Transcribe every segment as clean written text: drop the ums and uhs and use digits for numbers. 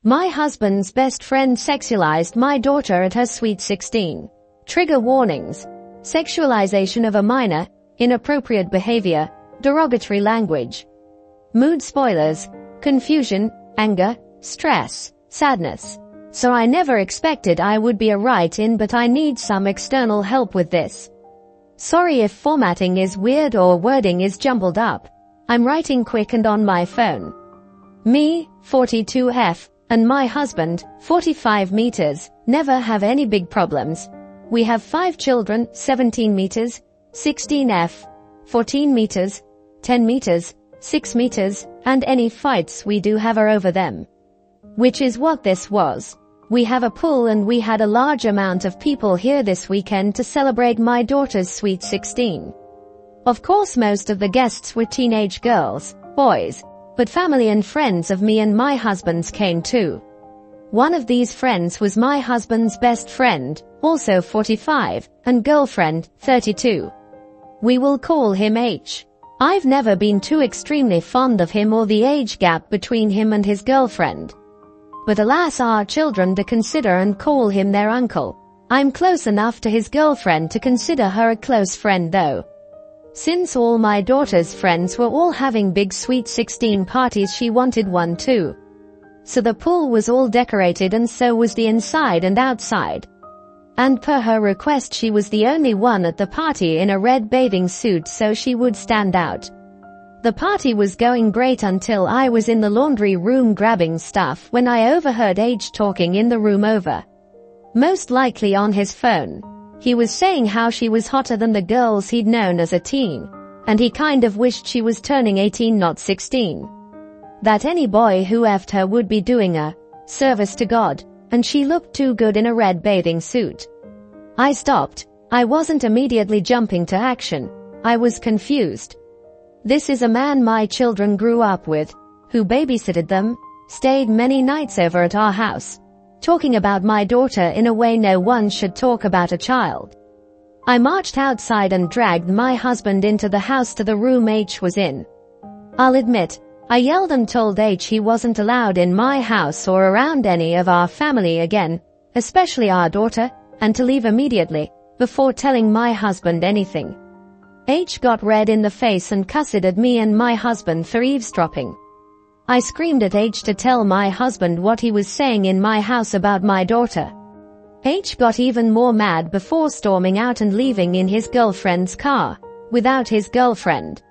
My husband's best friend sexualized my daughter at her sweet 16. Trigger warnings. Sexualization of a minor, inappropriate behavior, derogatory language. Mood spoilers, confusion, anger, stress, sadness. So I never expected I would be a write-in, but I need some external help with this. Sorry if formatting is weird or wording is jumbled up. I'm writing quick and on my phone. Me, 42F, and my husband, 45 meters, never have any big problems. We have 5 children, 17 meters, 16F, 14 meters, 10 meters, 6 meters, and any fights we do have are over them. Which is what this was. We have a pool and we had a large amount of people here this weekend to celebrate my daughter's sweet 16. Of course most of the guests were teenage girls, boys, but family and friends of me and my husband's came too. One of these friends was my husband's best friend, also 45, and girlfriend, 32. We will call him H. I've never been too extremely fond of him or the age gap between him and his girlfriend. But alas, our children to consider and call him their uncle. I'm close enough to his girlfriend to consider her a close friend though. Since all my daughter's friends were all having big sweet 16 parties, she wanted one too. So the pool was all decorated and so was the inside and outside. And per her request she was the only one at the party in a red bathing suit so she would stand out. The party was going great until I was in the laundry room grabbing stuff when I overheard H talking in the room over. Most likely on his phone. He was saying how she was hotter than the girls he'd known as a teen, and he kind of wished she was turning 18 not 16. That any boy who effed her would be doing a service to God, and she looked too good in a red bathing suit. I stopped. I wasn't immediately jumping to action. I was confused. This is a man my children grew up with, who babysitted them, stayed many nights over at our house, talking about my daughter in a way no one should talk about a child. I marched outside and dragged my husband into the house to the room H was in. I'll admit, I yelled and told H he wasn't allowed in my house or around any of our family again, especially our daughter, and to leave immediately, before telling my husband anything. H got red in the face and cussed at me and my husband for eavesdropping. I screamed at H to tell my husband what he was saying in my house about my daughter. H got even more mad before storming out and leaving in his girlfriend's car, without his girlfriend.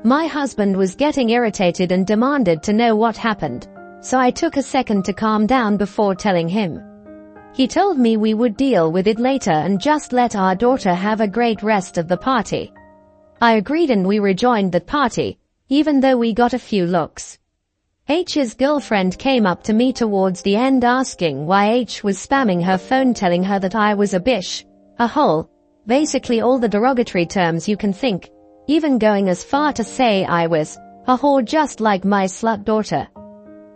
My husband was getting irritated and demanded to know what happened, so I took a second to calm down before telling him. He told me we would deal with it later and just let our daughter have a great rest of the party. I agreed and we rejoined that party, even though we got a few looks. H's girlfriend came up to me towards the end asking why H was spamming her phone telling her that I was a bish, a hole, basically all the derogatory terms you can think, even going as far to say I was a whore just like my slut daughter.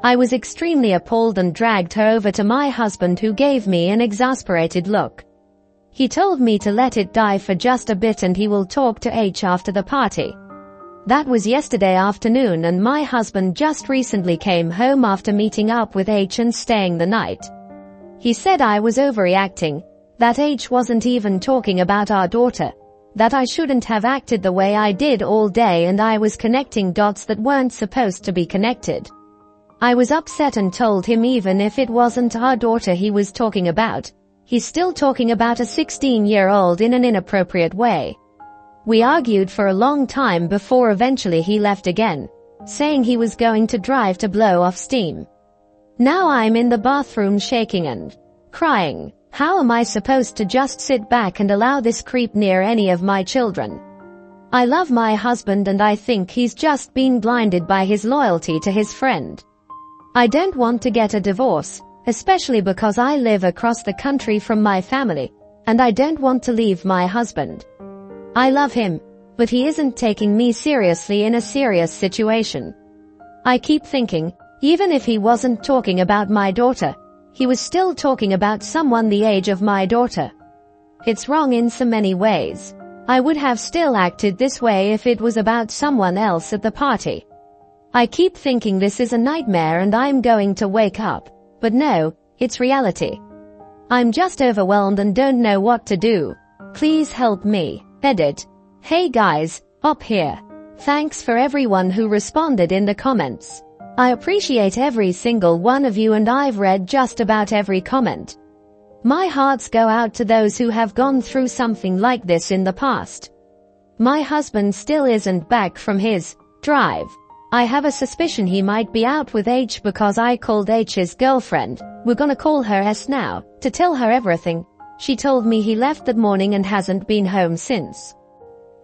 I was extremely appalled and dragged her over to my husband who gave me an exasperated look. He told me to let it die for just a bit and he will talk to H after the party. That was yesterday afternoon and my husband just recently came home after meeting up with H and staying the night. He said I was overreacting, that H wasn't even talking about our daughter, that I shouldn't have acted the way I did all day and I was connecting dots that weren't supposed to be connected. I was upset and told him even if it wasn't our daughter he was talking about, he's still talking about a 16-year-old in an inappropriate way. We argued for a long time before eventually he left again, saying he was going to drive to blow off steam. Now I'm in the bathroom shaking and crying. How am I supposed to just sit back and allow this creep near any of my children? I love my husband and I think he's just been blinded by his loyalty to his friend. I don't want to get a divorce, especially because I live across the country from my family, and I don't want to leave my husband. I love him, but he isn't taking me seriously in a serious situation. I keep thinking, even if he wasn't talking about my daughter, he was still talking about someone the age of my daughter. It's wrong in so many ways. I would have still acted this way if it was about someone else at the party. I keep thinking this is a nightmare and I'm going to wake up, But no, it's reality. I'm just overwhelmed and don't know what to do. Please help me. Edit. Hey guys, up here. Thanks for everyone who responded in the comments. I appreciate every single one of you and I've read just about every comment. My hearts go out to those who have gone through something like this in the past. My husband still isn't back from his drive. I have a suspicion he might be out with H because I called H's girlfriend, we're gonna call her S now, to tell her everything. She told me he left that morning and hasn't been home since.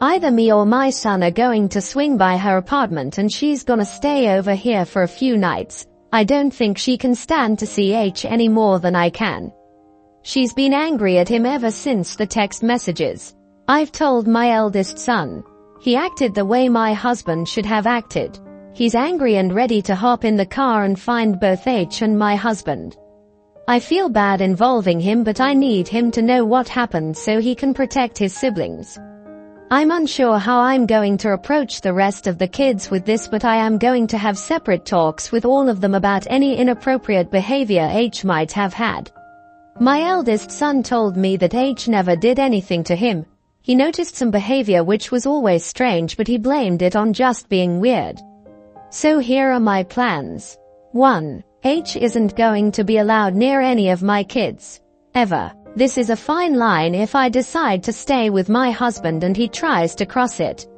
Either me or my son are going to swing by her apartment and she's gonna stay over here for a few nights. I don't think she can stand to see H any more than I can. She's been angry at him ever since the text messages. I've told my eldest son. He acted the way my husband should have acted. He's angry and ready to hop in the car and find both H and my husband. I feel bad involving him, but I need him to know what happened so he can protect his siblings. I'm unsure how I'm going to approach the rest of the kids with this, but I am going to have separate talks with all of them about any inappropriate behavior H might have had. My eldest son told me that H never did anything to him. He noticed some behavior which was always strange, but he blamed it on just being weird. So here are my plans. 1. H isn't going to be allowed near any of my kids. Ever. This is a fine line. If I decide to stay with my husband and he tries to cross it,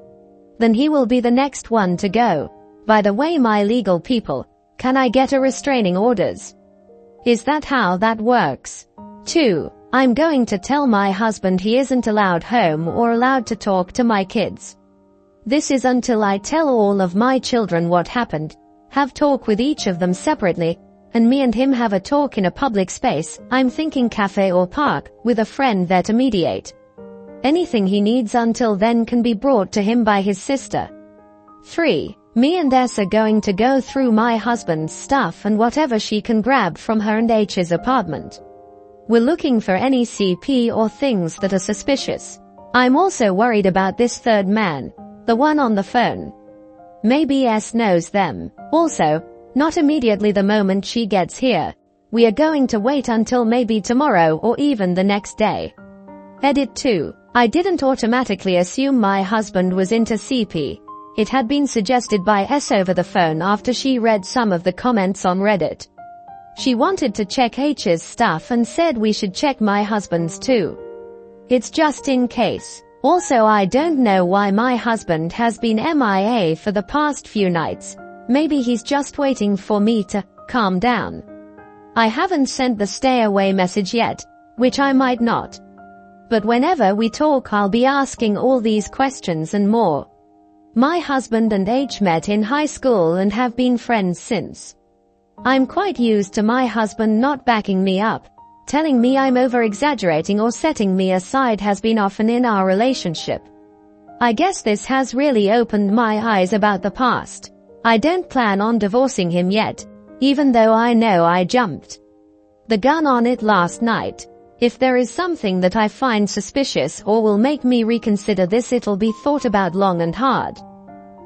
then he will be the next one to go. By the way, my legal people, can I get a restraining orders? Is that how that works? 2. I'm going to tell my husband he isn't allowed home or allowed to talk to my kids. This is until I tell all of my children what happened, have talk with each of them separately, and me and him have a talk in a public space. I'm thinking cafe or park, with a friend there to mediate. Anything he needs until then can be brought to him by his sister. 3. Me and S are going to go through my husband's stuff and whatever she can grab from her and H's apartment. We're looking for any CP or things that are suspicious. I'm also worried about this third man, the one on the phone. Maybe S knows them. Also, not immediately the moment she gets here. We are going to wait until maybe tomorrow or even the next day. Edit 2. I didn't automatically assume my husband was into CP. It had been suggested by S over the phone after she read some of the comments on Reddit. She wanted to check H's stuff and said we should check my husband's too. It's just in case. Also, I don't know why my husband has been MIA for the past few nights. Maybe he's just waiting for me to calm down. I haven't sent the stay away message yet, which I might not. But whenever we talk, I'll be asking all these questions and more. My husband and H met in high school and have been friends since. I'm quite used to my husband not backing me up. Telling me I'm over-exaggerating or setting me aside has been often in our relationship. I guess this has really opened my eyes about the past. I don't plan on divorcing him yet, even though I know I jumped the gun on it last night. If there is something that I find suspicious or will make me reconsider this, it'll be thought about long and hard.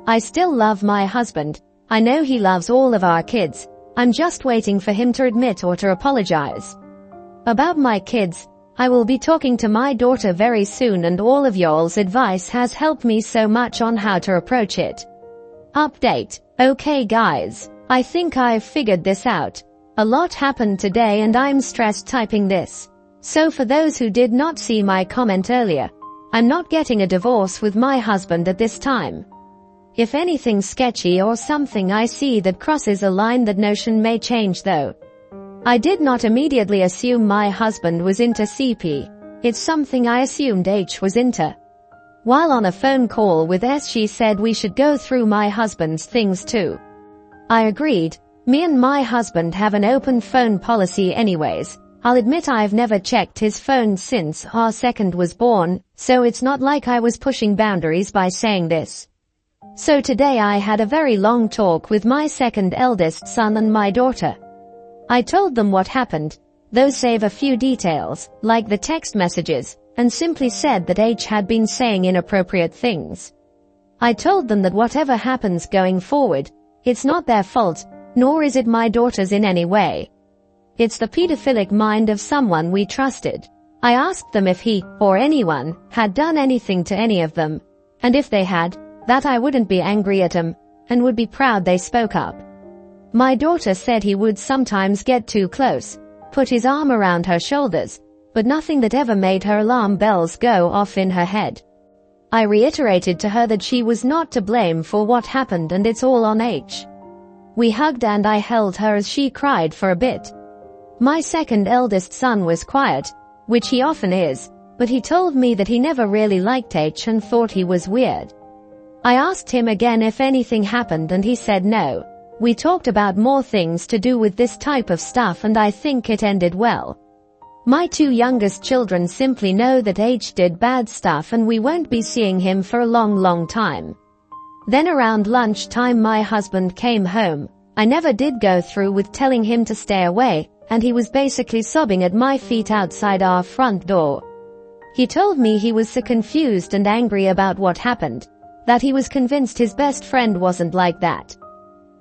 I still love my husband. I know he loves all of our kids. I'm just waiting for him to admit or to apologize. About my kids, I will be talking to my daughter very soon, and all of y'all's advice has helped me so much on how to approach it. Update. Okay guys, I think I've figured this out. A lot happened today and I'm stressed typing this. So for those who did not see my comment earlier, I'm not getting a divorce with my husband at this time. If anything sketchy or something I see that crosses a line, that notion may change though. I did not immediately assume my husband was into CP. It's something I assumed H was into. While on a phone call with S, she said we should go through my husband's things too. I agreed. Me and my husband have an open phone policy anyways. I'll admit I've never checked his phone since our second was born, so it's not like I was pushing boundaries by saying this. So today I had a very long talk with my second eldest son and my daughter. I told them what happened, though save a few details, like the text messages, and simply said that H had been saying inappropriate things. I told them that whatever happens going forward, it's not their fault, nor is it my daughter's in any way. It's the pedophilic mind of someone we trusted. I asked them if he, or anyone, had done anything to any of them, and if they had, that I wouldn't be angry at them, and would be proud they spoke up. My daughter said he would sometimes get too close, put his arm around her shoulders, but nothing that ever made her alarm bells go off in her head. I reiterated to her that she was not to blame for what happened and it's all on H. We hugged and I held her as she cried for a bit. My second eldest son was quiet, which he often is, but he told me that he never really liked H and thought he was weird. I asked him again if anything happened and he said no. We talked about more things to do with this type of stuff and I think it ended well. My two youngest children simply know that H did bad stuff and we won't be seeing him for a long time. Then around lunchtime my husband came home. I never did go through with telling him to stay away, and he was basically sobbing at my feet outside our front door. He told me he was so confused and angry about what happened, that he was convinced his best friend wasn't like that.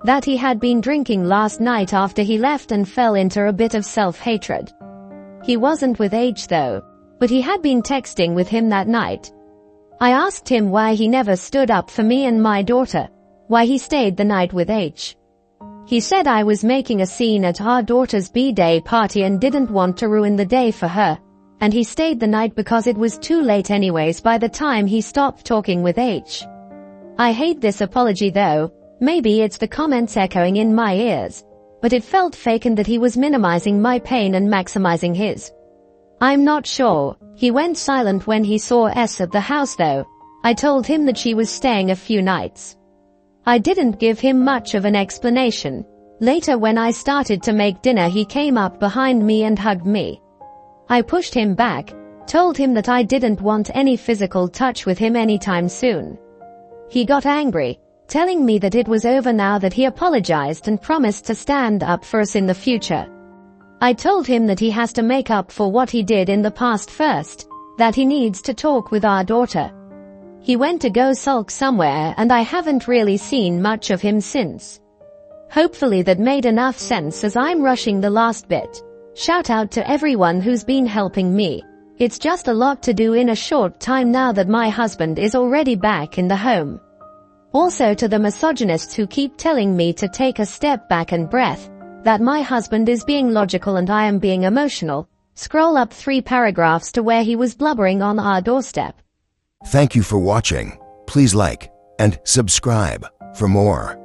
That he had been drinking last night after he left and fell into a bit of self-hatred. He wasn't with H though, but he had been texting with him that night. I asked him why he never stood up for me and my daughter, why he stayed the night with H. He said I was making a scene at our daughter's B-day party and didn't want to ruin the day for her, and he stayed the night because it was too late anyways by the time he stopped talking with H. I hate this apology though. Maybe it's the comments echoing in my ears, but it felt fake and that he was minimizing my pain and maximizing his. I'm not sure. He went silent when he saw S at the house though. I told him that she was staying a few nights. I didn't give him much of an explanation. Later when I started to make dinner he came up behind me and hugged me. I pushed him back, told him that I didn't want any physical touch with him anytime soon. He got angry, telling me that it was over now, that he apologized and promised to stand up for us in the future. I told him that he has to make up for what he did in the past first, that he needs to talk with our daughter. He went to go sulk somewhere and I haven't really seen much of him since. Hopefully that made enough sense as I'm rushing the last bit. Shout out to everyone who's been helping me. It's just a lot to do in a short time now that my husband is already back in the home. Also to the misogynists who keep telling me to take a step back and breath, that my husband is being logical and I am being emotional. Scroll up 3 paragraphs to where he was blubbering on our doorstep. Thank you for watching. Please like and subscribe for more.